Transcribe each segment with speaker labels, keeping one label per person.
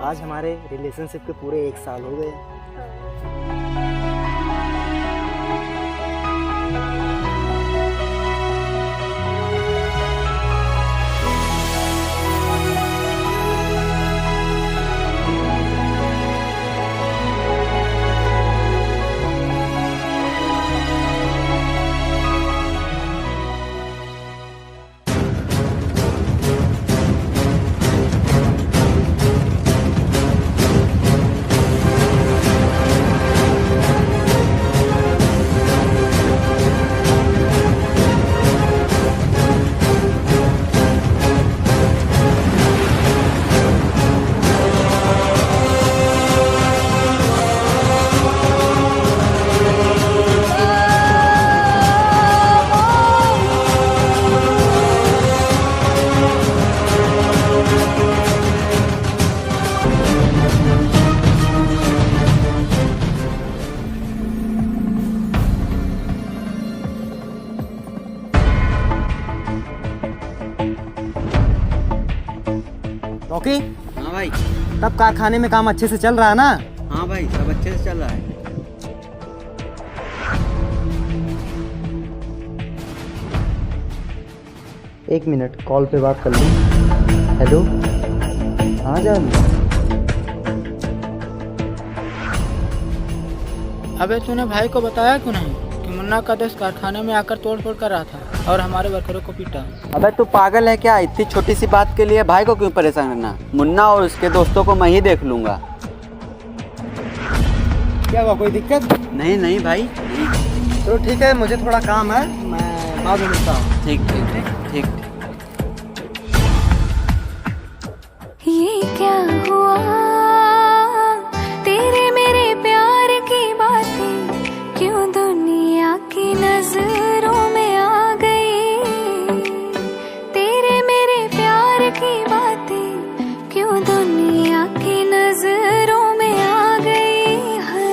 Speaker 1: आज हमारे रिलेशनशिप के पूरे 1 साल हो गए। ओके।
Speaker 2: हाँ भाई।
Speaker 1: तब कारखाने में काम अच्छे से चल रहा है ना?
Speaker 2: हाँ भाई, सब अच्छे से चल रहा है।
Speaker 1: एक मिनट, कॉल पे बात कर लूँ। हेलो, हाँ जान।
Speaker 3: अबे तूने भाई को बताया क्यों नहीं कि मुन्ना का दोस्त कारखाने में आकर तोड़-फोड़ कर रहा था और हमारे वर्करों को पीटा?
Speaker 2: अबे तू पागल है क्या? इतनी छोटी सी बात के लिए भाई को क्यों परेशान करना? मुन्ना और उसके दोस्तों को मैं ही देख लूंगा।
Speaker 1: क्या हुआ, कोई दिक्कत?
Speaker 2: नहीं नहीं भाई।
Speaker 1: तो ठीक है, मुझे थोड़ा काम है, मैं बाद में मिलता हूँ।
Speaker 2: ठीक ठीक ठीक ठीक।
Speaker 4: ये क्या हुआ, तेरे मेरे प्यार की बातें क्यों दुनिया की नजरों में आ गई? तेरे मेरे प्यार की बातें क्यों दुनिया की नजरों में आ गई है?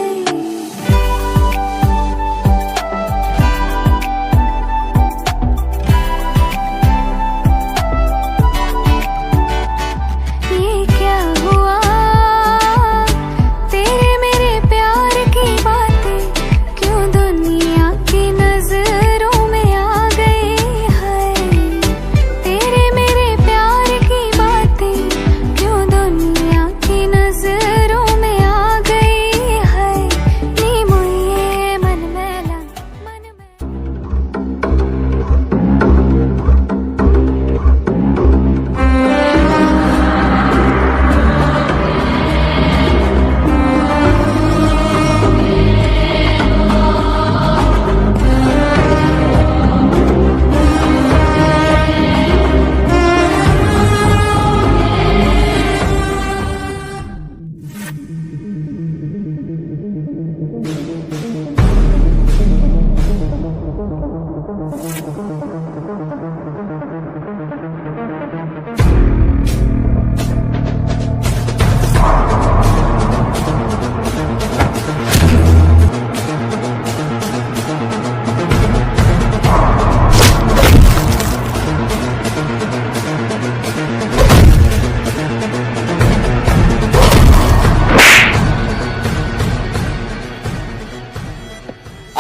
Speaker 4: ये क्या हुआ, तेरे मेरे प्यार की बातें क्यों दुनिया की नजरों में आ गई है? तेरे मेरे प्यार की बातें क्यों दुनिया की नजरों में आ गई है? नी मुझे मन में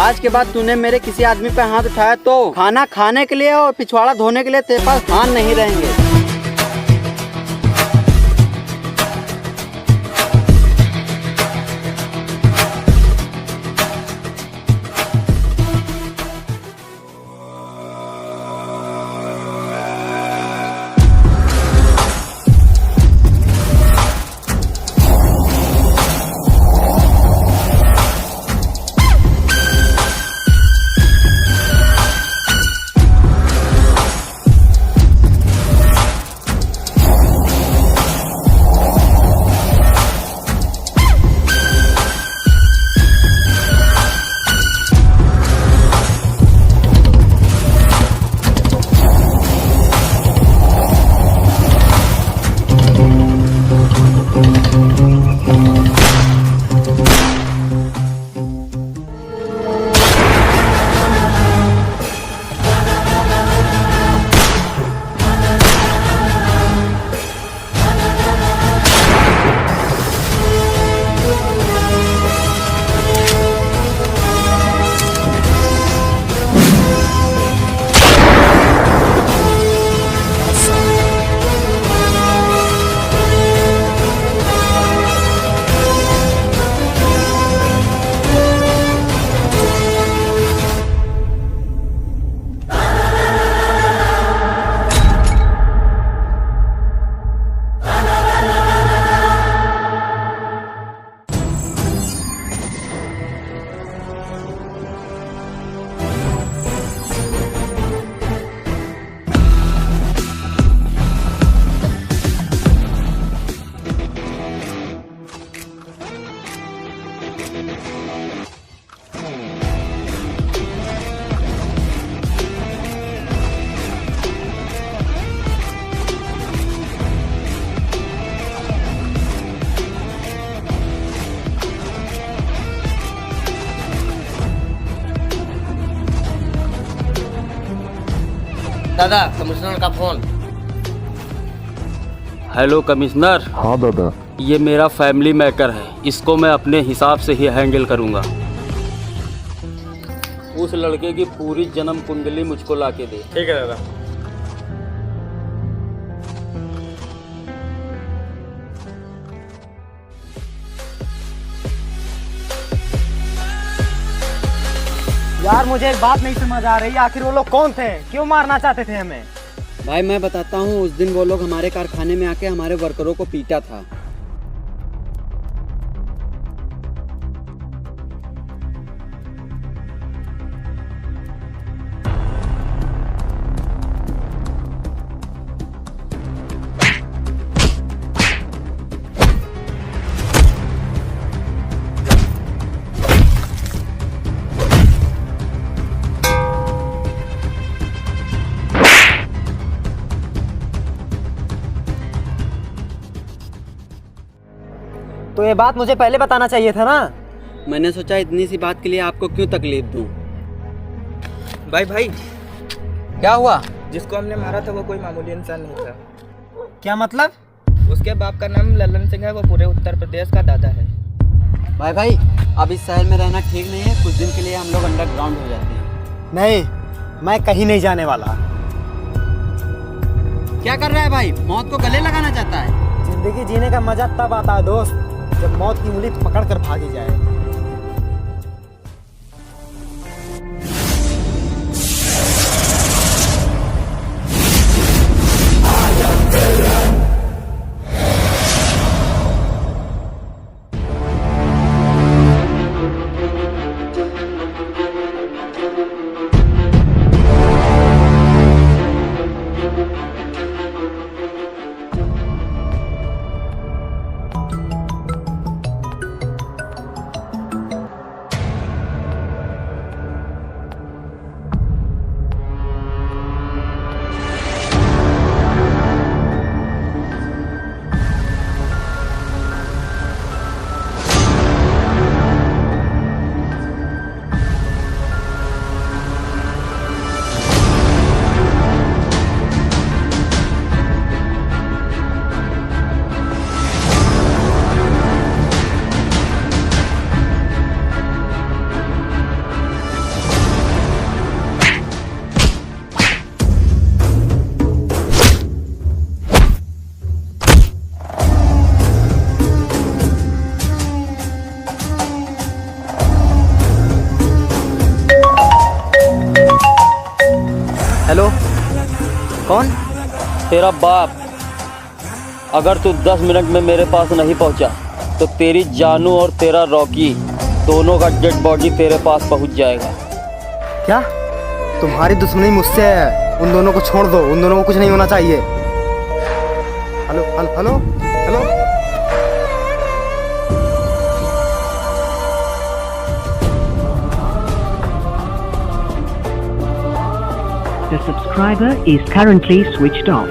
Speaker 2: आज के बाद तूने मेरे किसी आदमी पे हाथ उठाया तो खाना खाने के लिए और पिछवाड़ा धोने के लिए तेरे पास हाथ नहीं रहेंगे।
Speaker 5: दादा कमिश्नर का फोन।
Speaker 6: Hello commissioner.
Speaker 7: हाँ दादा।
Speaker 6: ये मेरा फैमिली मैटर है, इसको मैं अपने हिसाब से ही हैंडल करूँगा। उस लड़के की पूरी जन्म कुंडली मुझको लाके दे।
Speaker 5: ठीक है दादा।
Speaker 8: यार मुझे एक बात नहीं समझ आ रही, आखिर वो लोग कौन थे, क्यों मारना चाहते थे हमें?
Speaker 2: भाई मैं बताता हूँ, उस दिन वो लोग हमारे कारखाने में आके हमारे वर्करों को पीटा था।
Speaker 8: तो ये बात मुझे पहले बताना चाहिए था ना।
Speaker 2: मैंने सोचा इतनी सी बात के लिए आपको क्यों तकलीफ दूं।
Speaker 5: भाई
Speaker 2: क्या हुआ?
Speaker 5: जिसको हमने मारा था वो कोई मामूली इंसान नहीं था।
Speaker 8: क्या मतलब?
Speaker 5: उसके बाप का नाम ललन सिंह है, वो पूरे उत्तर प्रदेश का दादा है।
Speaker 2: भाई अब इस शहर में रहना ठीक नहीं है, कुछ दिन के लिए हम लोग अंडरग्राउंड हो जाते हैं।
Speaker 8: नहीं, मैं कहीं नहीं जाने वाला।
Speaker 2: क्या कर रहा है भाई? मौत को गले लगाना चाहता है?
Speaker 8: जिंदगी जीने का मजा तब आता है दोस्त, जब मौत की उंगली पकड़ कर भागी जाए। हेलो, कौन?
Speaker 6: तेरा बाप। अगर तू 10 मिनट में मेरे पास नहीं पहुंचा तो तेरी जानू और तेरा रॉकी दोनों का डेड बॉडी तेरे पास पहुंच जाएगा।
Speaker 8: क्या तुम्हारी दुश्मनी मुझसे है? उन दोनों को छोड़ दो, उन दोनों को कुछ नहीं होना चाहिए। Hello hello hello hello.
Speaker 9: The subscriber is currently switched off.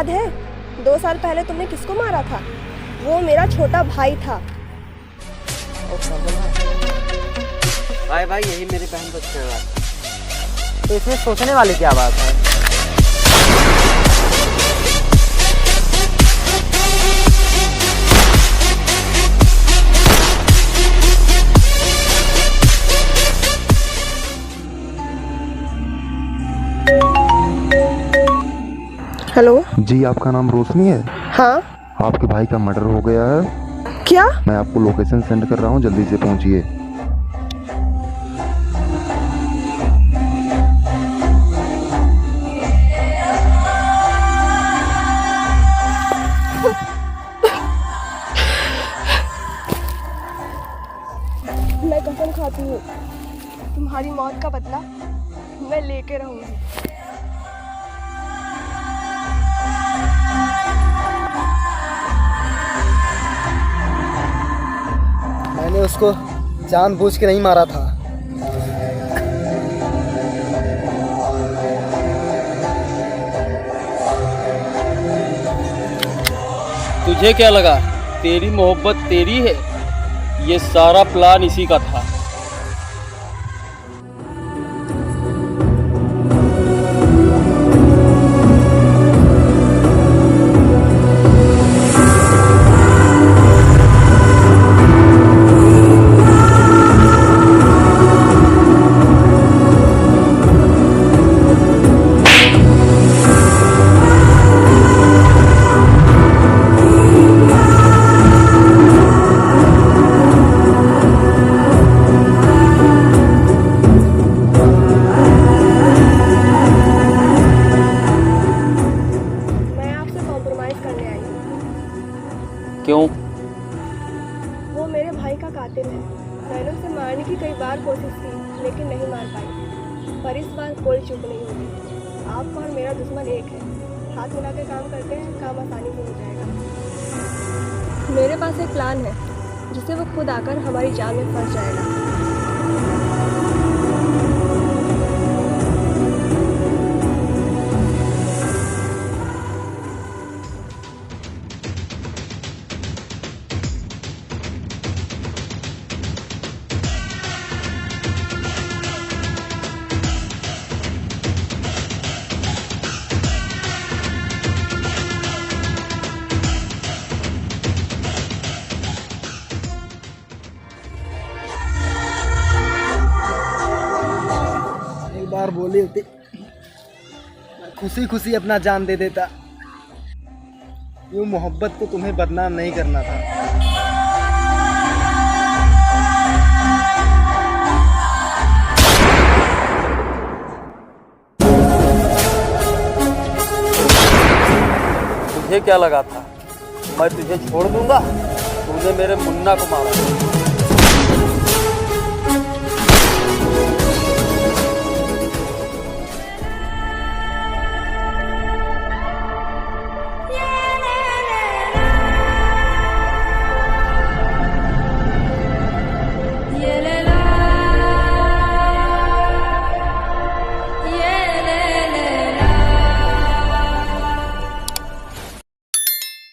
Speaker 7: याद है 2 साल पहले तुमने किसको मारा था? वो मेरा छोटा भाई था।
Speaker 2: भाई भाई यही मेरी बहन बच्चे है।
Speaker 1: तो इसमें सोचने वाली क्या बात है?
Speaker 7: हेलो
Speaker 10: जी, आपका नाम रोशनी है?
Speaker 7: हाँ।
Speaker 10: आपके भाई का मर्डर हो गया है।
Speaker 7: क्या?
Speaker 10: मैं आपको लोकेशन सेंड कर रहा हूँ, जल्दी से पहुँचिए।
Speaker 7: मैं कसम खाती हूँ तुम्हारी मौत का बदला मैं लेके रहूंगी।
Speaker 8: मैंने उसको जानबूझ के नहीं मारा था।
Speaker 6: तुझे क्या लगा तेरी मोहब्बत तेरी है? ये सारा प्लान इसी का था। क्यों?
Speaker 7: वो मेरे भाई का कातिल है। मैंने उसे मारने की कई बार कोशिश की लेकिन नहीं मार पाई, पर इस बार कोई चूक नहीं होगी। आपका और मेरा दुश्मन एक है। हाथ मिला के काम करते हैं, काम आसानी से हो जाएगा। मेरे पास एक प्लान है जिससे वो खुद आकर हमारी जान में फंस जाएगा।
Speaker 8: बार बोली होती खुशी खुशी अपना जान दे देता। यूं मोहब्बत को तुम्हें बदनाम नहीं करना था।
Speaker 6: तुझे क्या लगा था मैं तुझे छोड़ दूंगा? तूने मेरे मुन्ना को मारा।